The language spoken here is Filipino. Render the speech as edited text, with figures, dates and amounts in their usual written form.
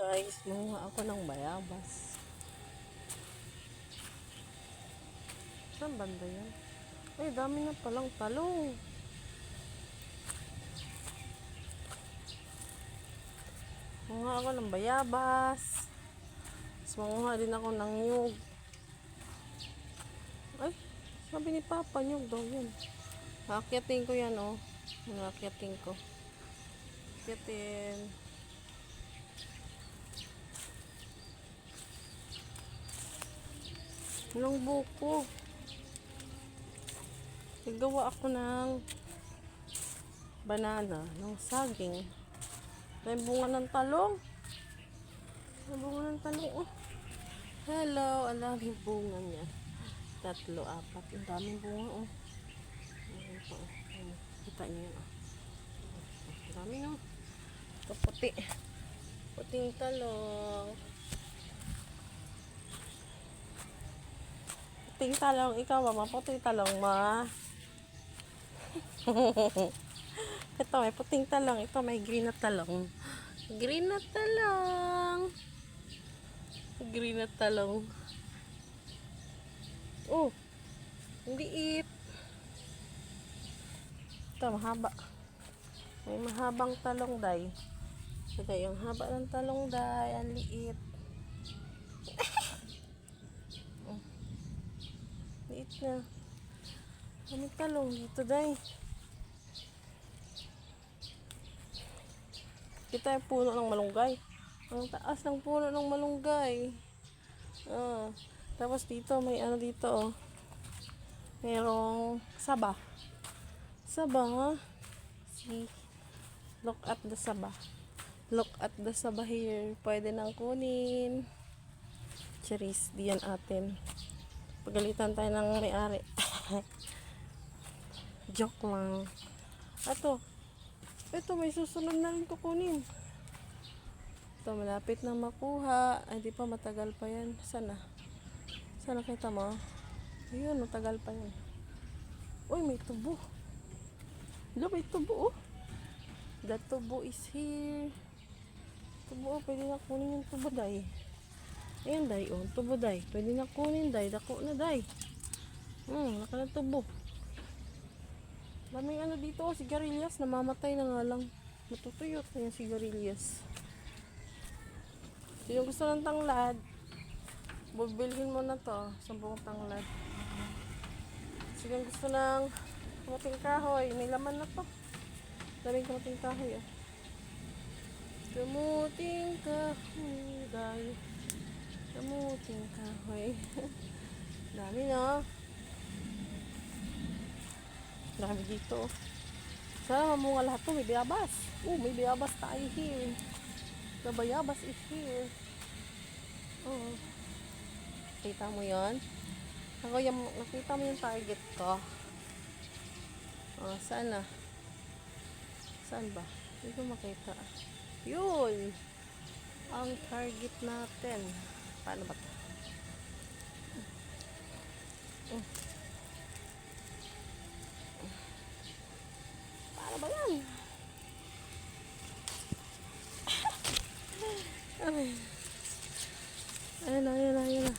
Guys, manguha ako ng bayabas. Saan banda yan? Ay, dami na palang talong. Manguha ako ng bayabas. Tapos manguha din ako ng nyug. Ay, sabi ni Papa, nyug daw yun. Akyatin ko yan, oh. Akyatin ko. Akyatin. Ilang buko. Nagawa ako ng banana, ng saging. May bunga ng talong. May bunga ng talong, oh. Hello, ang daming bunga niya. 3, 4. Ang daming bunga, oh. Ito, oh. Kita niyo, oh. Ang dami, no. Ito puti. Puting talong. Puting talong, ikaw mama, puting talong ma. Ito may puting talong, ito may green na talong. Green na talong. Green na talong. Oh, liit. Ito mahaba. May mahabang talong day. Saka yung haba ng talong day, ang liit. Liit na. May talong dito day. Kita yung puno ng malunggay. Ang taas ng puno ng malunggay. Tapos dito, may ano dito, oh. Merong saba. Saba. See? Look at the saba. Look at the saba here. Pwede nang kunin. Charis, diyan atin. Pagalitan tayo ng may-ari. Joke lang. Ito may susunod na rin kukunin. Ito malapit na makuha. Ay di pa, matagal pa yan. Sana kita mo? Ayun, matagal pa yan. Uy, may tubo. Hello, may tubo, oh. The tubo is here. Tubo, oh. Pwede na kunin yung tubo, day. Ayan, day, oh. Tubo, day. Pwede na kunin, day. Dako na, day. Laka na tubo. Daming ano dito, oh, sigarilyas. Namamatay na nga lang. Matutuyot na yung sigarilyas. Sino gusto ng tanglad? Bubilhin mo na to. 10 tanglad. Sino gusto ng kamuting kahoy? May laman na to. Daming kamuting kahoy, oh. Kamuting kahoy, day. Kamuting kahoy. Dami na. Dami dito. Sana mamunga lahat to. May bayabas. May bayabas tayo here. The bayabas is here. Kita mo yon? Nakita mo yung target ko. Saan na? Saan ba? Hindi ko makita. Yun! Ang target natin. Paano ba ito? Paano ba yan? Ayun na.